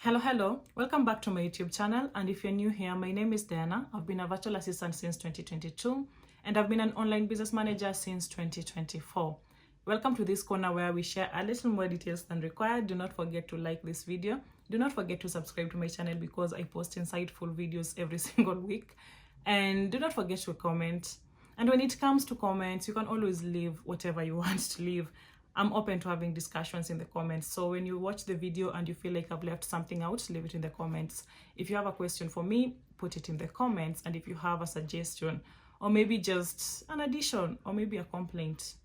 Hello, welcome back to my YouTube channel, and if you're new here, my name is Diana. I've been a virtual assistant since 2022 and I've been an online business manager since 2024. Welcome to this corner where we share a little more details than required. Do not forget to like this video. Do not forget to subscribe to my channel because I post insightful videos every single week. And do not forget to comment. And when it comes to comments, you can always leave whatever you want to leave. I'm open to having discussions in the comments. So when you watch the video and you feel like I've left something out, leave it in the comments. If you have a question for me, put it in the comments. And if you have a suggestion or maybe just an addition or maybe a complaint,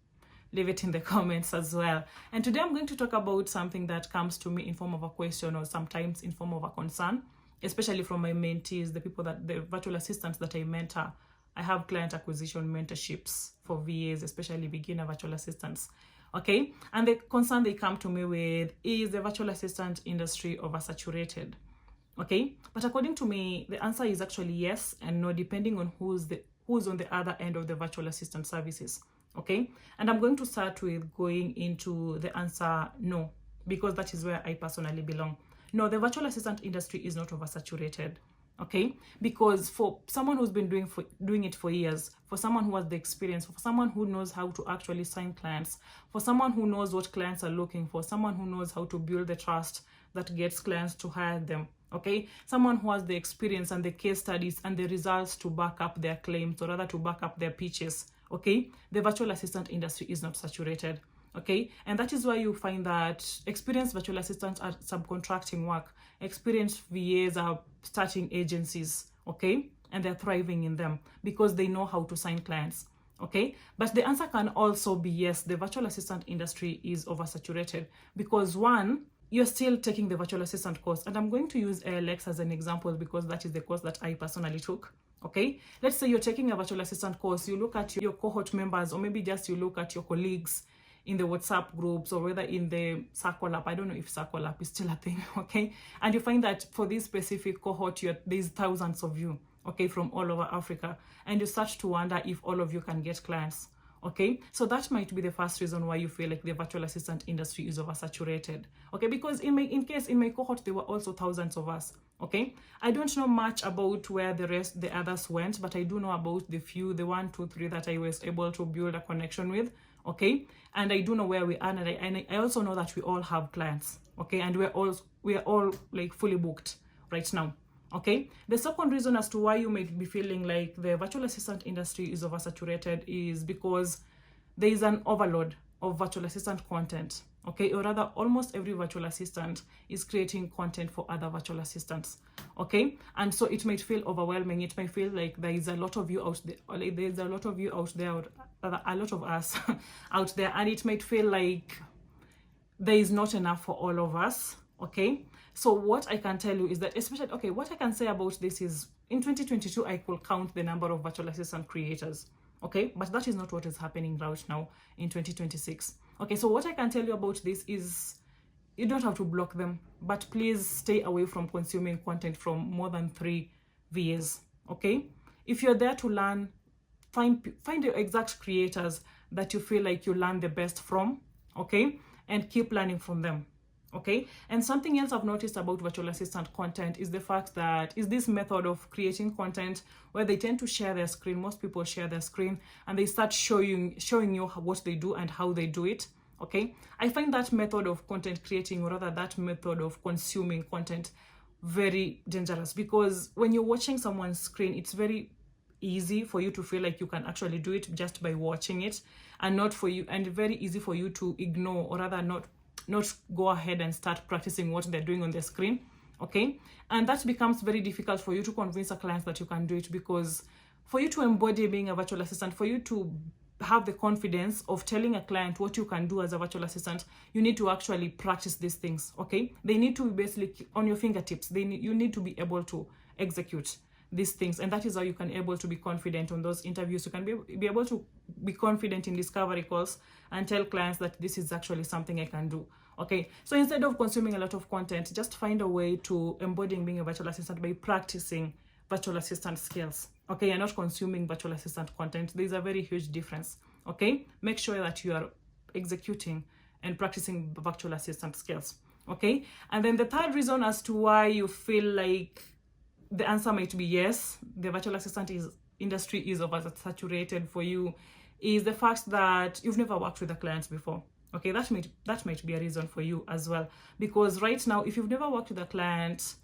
leave it in the comments as well. And today I'm going to talk about something that comes to me in form of a question or sometimes in form of a concern, especially from my mentees, the virtual assistants that I mentor. I have client acquisition mentorships for VAs, especially beginner virtual assistants. Okay, and the concern they come to me with is the virtual assistant industry oversaturated. Okay, but according to me, the answer is actually yes and no, depending on who's on the other end of the virtual assistant services. Okay, and I'm going to start with going into the answer no, because that is where I personally belong. No, the virtual assistant industry is not oversaturated. Okay, because for someone who's been doing it for years, for someone who has the experience, for someone who knows how to actually sign clients, for someone who knows what clients are looking for, someone who knows how to build the trust that gets clients to hire them, okay, someone who has the experience and the case studies and the results to back up their claims, or rather to back up their pitches, okay, the virtual assistant industry is not saturated. Okay, and that is why you find that experienced virtual assistants are subcontracting work. Experienced VAs are starting agencies, okay, and they're thriving in them because they know how to sign clients, okay. But the answer can also be yes, the virtual assistant industry is oversaturated because one, you're still taking the virtual assistant course, and I'm going to use ALX as an example because that is the course that I personally took. Okay, let's say you're taking a virtual assistant course, you look at your cohort members, or maybe just you look at your colleagues in the WhatsApp groups, or whether in the Circle app. I don't know if Circle app is still a thing, okay? And you find that for this specific cohort, there's thousands of you, okay, from all over Africa. And you start to wonder if all of you can get clients, okay? So that might be the first reason why you feel like the virtual assistant industry is oversaturated, okay? Because in my cohort, there were also thousands of us, okay? I don't know much about where the others went, but I do know about the 1, 2, 3 that I was able to build a connection with, okay? And I do know where we are, and I also know that we all have clients, okay? And we're all like fully booked right now, okay? The second reason as to why you might be feeling like the virtual assistant industry is oversaturated is because there is an overload of virtual assistant content, okay? Or rather, almost every virtual assistant is creating content for other virtual assistants, okay? And so it might feel overwhelming. It might feel like there is a lot of you out there, or like there's a lot of you out there, a lot of us out there, and it might feel like there is not enough for all of us, okay? So what I can tell you is that, especially, okay, what I can say about this is in 2022, I could count the number of virtual assistant creators, okay? But that is not what is happening right now in 2026. Okay, so what I can tell you about this is you don't have to block them, but please stay away from consuming content from more than 3 VAs, okay? If you're there to learn, find the exact creators that you feel like you learn the best from, okay? And keep learning from them, okay? And something else I've noticed about virtual assistant content is the fact that is this method of creating content where they tend to share their screen. Most people share their screen and they start showing you what they do and how they do it, okay? I find that method of content creating, or rather that method of consuming content, very dangerous, because when you're watching someone's screen, it's very easy for you to feel like you can actually do it just by watching it, and very easy for you to ignore, or rather not go ahead and start practicing what they're doing on the screen, okay? And that becomes very difficult for you to convince a client that you can do it, because for you to embody being a virtual assistant, for you to have the confidence of telling a client what you can do as a virtual assistant, you need to actually practice these things, okay? They need to be basically on your fingertips. You need to be able to execute these things, and that is how you can able to be confident on those interviews. You can be able to be confident in discovery calls and tell clients that this is actually something I can do, okay? So instead of consuming a lot of content, just find a way to embodying being a virtual assistant by practicing virtual assistant skills, okay? You're not consuming virtual assistant content. There's a very huge difference, okay? Make sure that you are executing and practicing virtual assistant skills, Okay, and then the third reason as to why you feel like the answer might be yes, the virtual assistant industry is oversaturated for you, is the fact that you've never worked with the clients before. Okay, that might be a reason for you as well, because right now, if you've never worked with a client,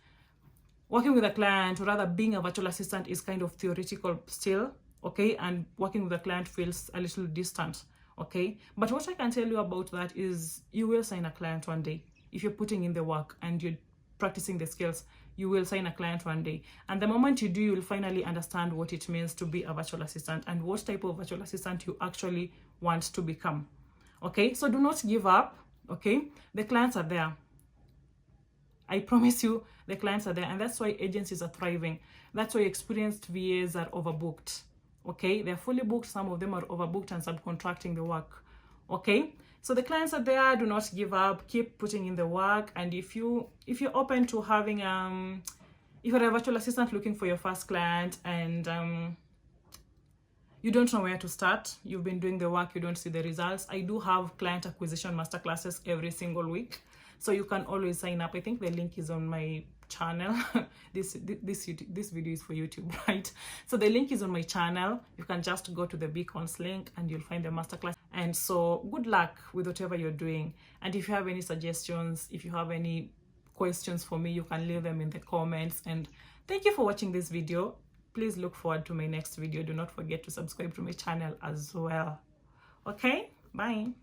working with a client, or rather being a virtual assistant, is kind of theoretical still. Okay, and working with a client feels a little distant. Okay, but what I can tell you about that is you will sign a client one day. If you're putting in the work and you're practicing the skills, you will sign a client one day. And the moment you do, you'll finally understand what it means to be a virtual assistant and what type of virtual assistant you actually want to become. Okay, so do not give up. Okay, the clients are there. I promise you, the clients are there, and that's why agencies are thriving. That's why experienced VAs are overbooked. Okay, they're fully booked. Some of them are overbooked and subcontracting the work. Okay, so the clients are there. Do not give up. Keep putting in the work. And if you're open to having if you're a virtual assistant looking for your first client and you don't know where to start, you've been doing the work, you don't see the results, I do have client acquisition masterclasses every single week, so you can always sign up. I think the link is on my channel. This video is for YouTube, right? So the link is on my channel. You can just go to the beacons link and you'll find the masterclass. And so good luck with whatever you're doing. And if you have any suggestions, if you have any questions for me, you can leave them in the comments. And thank you for watching this video. Please look forward to my next video. Do not forget to subscribe to my channel as well. Okay, bye.